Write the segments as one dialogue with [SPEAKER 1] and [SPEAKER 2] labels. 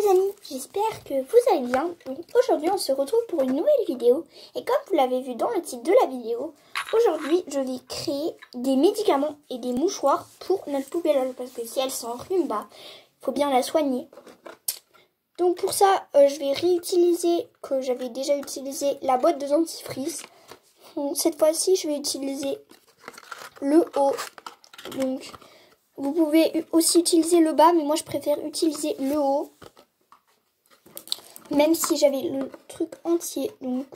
[SPEAKER 1] les amis, j'espère que vous allez bien. Donc aujourd'hui on se retrouve pour une nouvelle vidéo. Et comme vous l'avez vu dans le titre de la vidéo, aujourd'hui je vais créer des médicaments et des mouchoirs pour notre poupée LOL. Parce que si elle s'enrhume, bah, faut bien la soigner. Donc pour ça, je vais réutiliser, que j'avais déjà utilisé, la boîte de dentifrice. Donc, cette fois-ci, je vais utiliser le haut. Donc vous pouvez aussi utiliser le bas, mais moi je préfère utiliser le haut. Même si j'avais le truc entier, donc.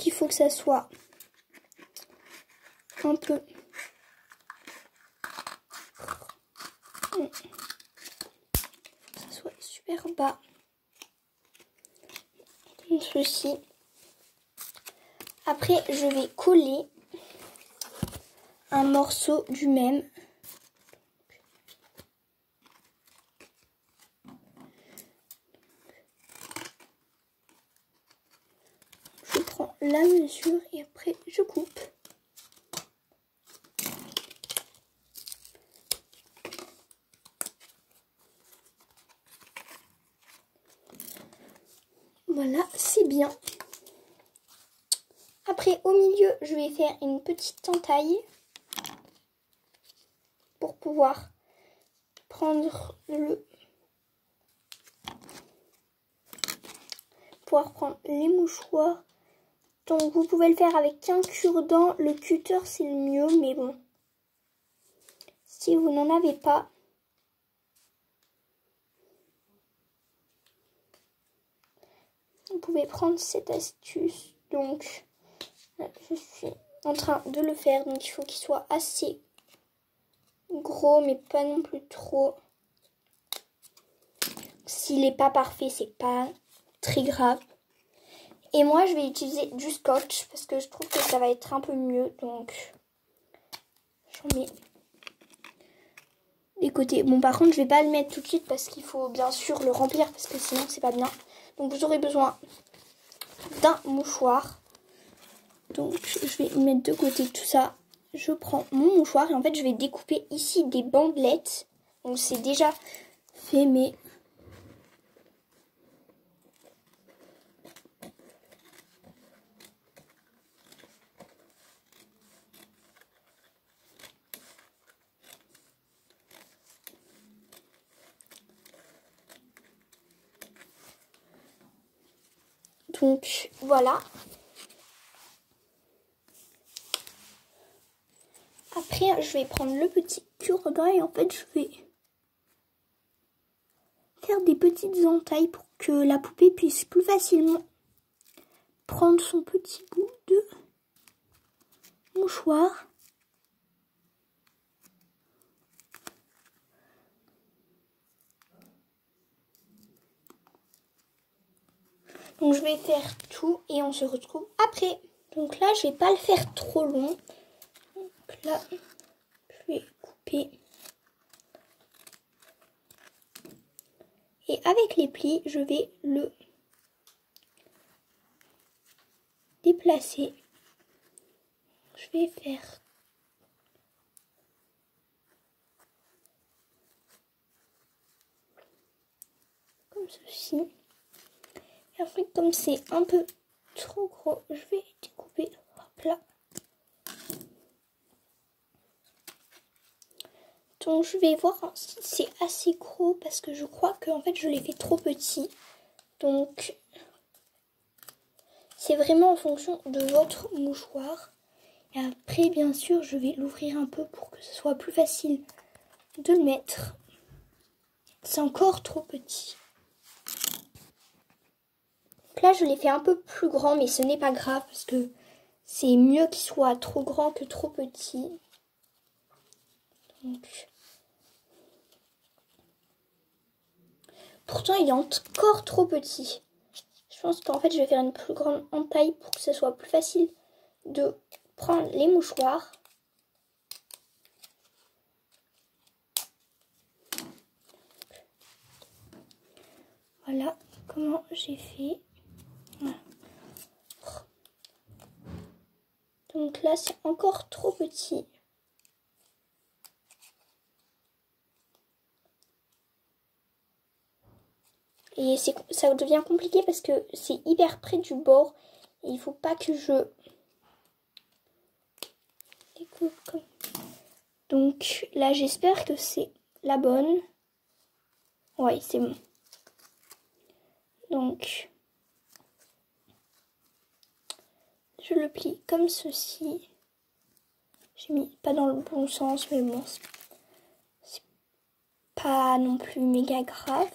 [SPEAKER 1] Il faut que ça soit un peu. Que ça soit super bas. Comme ceci. Après, je vais coller un morceau du même. Je prends la mesure et après je coupe. Voilà, c'est bien. Après, au milieu, je vais faire une petite entaille pour pouvoir prendre les mouchoirs. Donc vous pouvez le faire avec un cure-dent. Le cutter c'est le mieux, mais bon. Si vous n'en avez pas, vous pouvez prendre cette astuce. Donc là, je suis en train de le faire. Donc il faut qu'il soit assez gros, mais pas non plus trop. S'il n'est pas parfait, c'est pas très grave. Et moi, je vais utiliser du scotch parce que je trouve que ça va être un peu mieux. Donc, j'en mets des côtés. Bon, par contre, je vais pas le mettre tout de suite parce qu'il faut bien sûr le remplir parce que sinon, c'est pas bien. Donc, vous aurez besoin d'un mouchoir. Donc, je vais mettre de côté tout ça. Je prends mon mouchoir et en fait, je vais découper ici des bandelettes. Donc, c'est déjà fait, mais... Donc voilà. Après, je vais prendre le petit cure-dent et en fait, je vais faire des petites entailles pour que la poupée puisse plus facilement prendre son petit bout de mouchoir. Donc je vais faire tout et on se retrouve après. Donc là, je vais pas le faire trop long. Donc là, je vais couper. Et avec les plis, je vais le déplacer. Je vais faire comme ceci. Et après, comme c'est un peu trop gros, je vais découper. Hop là. Donc je vais voir si c'est assez gros parce que je crois que en fait je l'ai fait trop petit. Donc c'est vraiment en fonction de votre mouchoir. Et après bien sûr je vais l'ouvrir un peu pour que ce soit plus facile de le mettre. C'est encore trop petit. Donc là je l'ai fait un peu plus grand mais ce n'est pas grave parce que c'est mieux qu'il soit trop grand que trop petit. Donc... Pourtant, il est encore trop petit. Je pense qu'en fait, je vais faire une plus grande entaille pour que ce soit plus facile de prendre les mouchoirs. Voilà comment j'ai fait. Voilà. Donc là, c'est encore trop petit. Et ça devient compliqué parce que c'est hyper près du bord. Et il faut pas que je découpe comme... Donc là, j'espère que c'est la bonne. Ouais, c'est bon. Donc, je le plie comme ceci. J'ai mis pas dans le bon sens, mais bon, c'est pas non plus méga grave.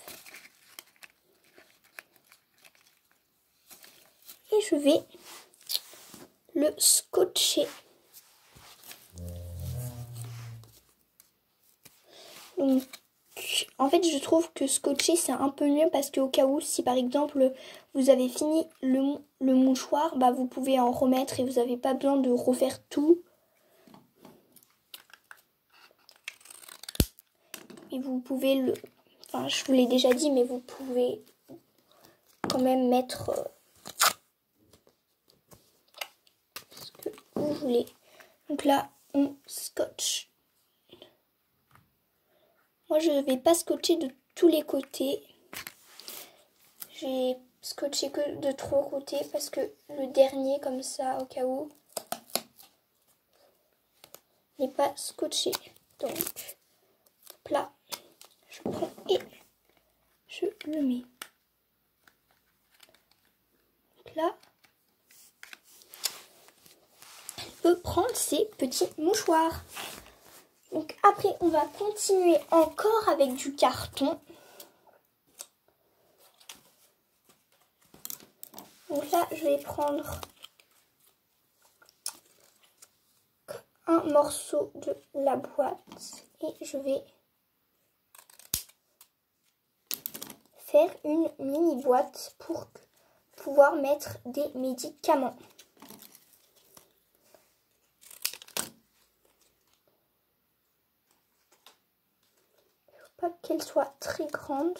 [SPEAKER 1] Et je vais le scotcher. Donc, en fait, je trouve que scotcher, c'est un peu mieux parce qu'au cas où, si par exemple, vous avez fini le mouchoir, bah, vous pouvez en remettre et vous n'avez pas besoin de refaire tout. Et vous pouvez le... Enfin, je vous l'ai déjà dit, mais vous pouvez quand même mettre ce que vous voulez. Donc là, on scotche. Moi, je ne vais pas scotcher de tous les côtés. J'ai scotché que de 3 côtés parce que le dernier, comme ça, au cas où, n'est pas scotché. Donc, là, je prends et je le mets. Donc là, elle peut prendre ses petits mouchoirs. Donc après, on va continuer encore avec du carton. Donc là, je vais prendre un morceau de la boîte et je vais faire une mini boîte pour pouvoir mettre des médicaments. Il ne faut pas qu'elle soit très grande.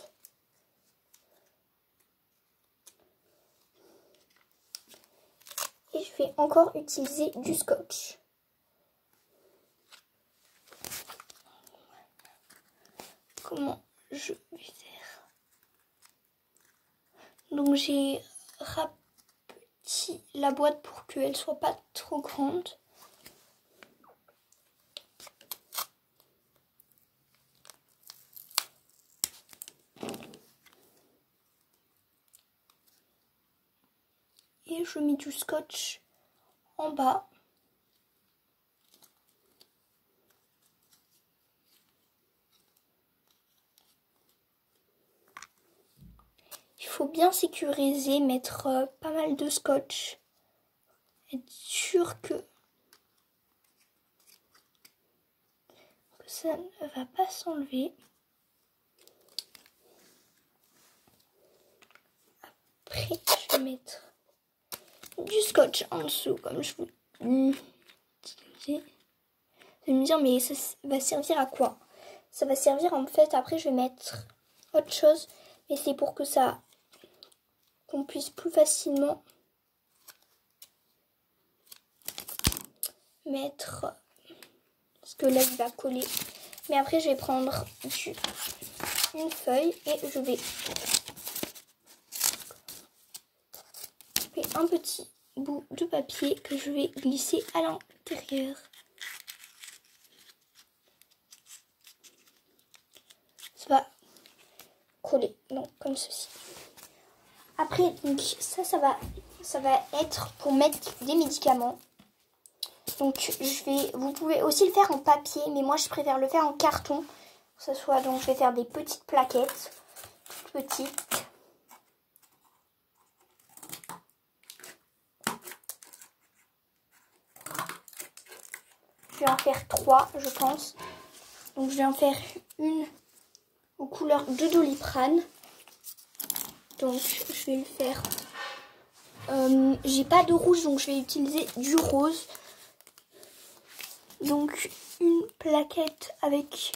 [SPEAKER 1] Et je vais encore utiliser du scotch. Comment je vais faire? Donc j'ai rapetit la boîte pour qu'elle soit pas trop grande. Et je mets du scotch en bas. Il faut bien sécuriser, mettre pas mal de scotch. Être sûr que ça ne va pas s'enlever. Après, je vais mettre du scotch en dessous, comme je vous disais. Vous allez me dire, mais ça va servir à quoi? Ça va servir, en fait, après, je vais mettre autre chose. Mais c'est pour que qu'on puisse plus facilement mettre... Parce que là, il va coller. Mais après, je vais prendre une feuille et je vais couper un petit bout de papier que je vais glisser à l'intérieur. Ça va coller, donc comme ceci. Après, donc ça va être pour mettre des médicaments. Donc vous pouvez aussi le faire en papier, mais moi je préfère le faire en carton. Que ce soit, donc je vais faire des petites plaquettes, toutes petites. Je vais en faire 3, je pense. Donc je vais en faire une aux couleurs de Doliprane. Donc je vais le faire. J'ai pas de rouge, donc je vais utiliser du rose. Donc une plaquette avec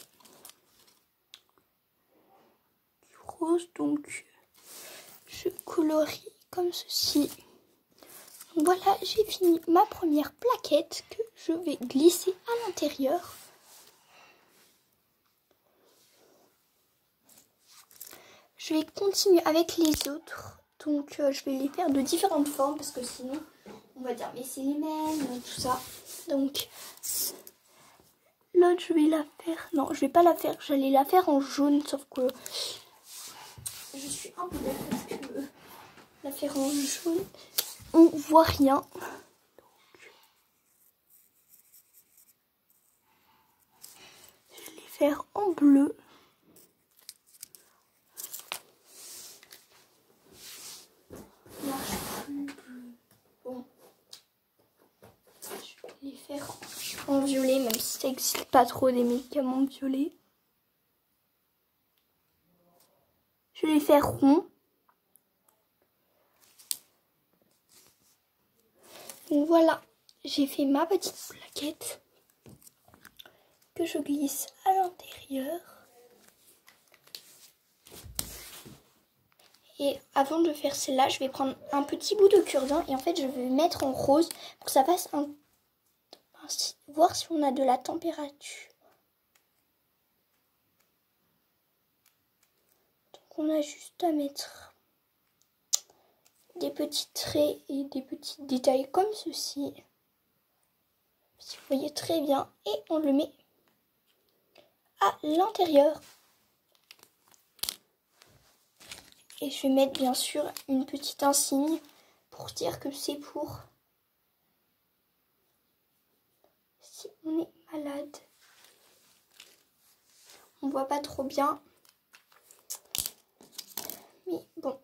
[SPEAKER 1] du rose. Donc je colorie comme ceci. Voilà, j'ai fini ma première plaquette que je vais glisser à l'intérieur. Je vais continuer avec les autres. Donc je vais les faire de différentes formes parce que sinon on va dire mais c'est les mêmes, tout ça. Donc l'autre je vais la faire. Non, je vais pas la faire. J'allais la faire en jaune sauf que je suis un peu bête parce que la faire en jaune, on voit rien. Donc, je vais les faire en bleu. Bon. Je vais les faire en violet, même si ça n'existe pas trop des médicaments violets. Je vais les faire ronds. Donc voilà, j'ai fait ma petite plaquette que je glisse à l'intérieur. Et avant de faire celle-là, je vais prendre un petit bout de cure-dent et en fait je vais mettre en rose pour que ça fasse voir si on a de la température. Donc on a juste à mettre des petits traits et des petits détails comme ceci. Si vous voyez très bien. Et on le met à l'intérieur. Et je vais mettre bien sûr une petite insigne pour dire que c'est pour si on est malade. On voit pas trop bien. Mais bon.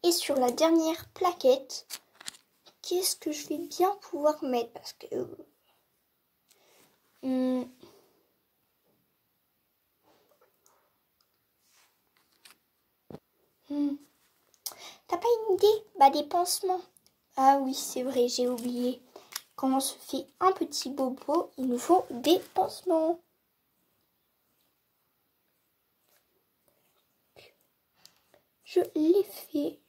[SPEAKER 1] Et sur la dernière plaquette, qu'est-ce que je vais bien pouvoir mettre? Parce que... T'as pas une idée? Bah des pansements. Ah oui, c'est vrai, j'ai oublié. Quand on se fait un petit bobo, il nous faut des pansements. Je l'ai fait.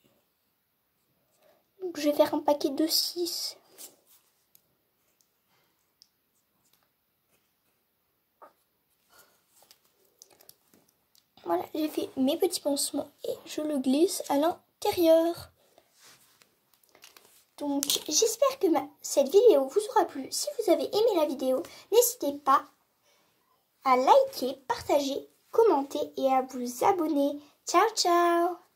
[SPEAKER 1] Donc je vais faire un paquet de 6. Voilà, j'ai fait mes petits pansements et je le glisse à l'intérieur. Donc j'espère que cette vidéo vous aura plu. Si vous avez aimé la vidéo, n'hésitez pas à liker, partager, commenter et à vous abonner. Ciao ciao!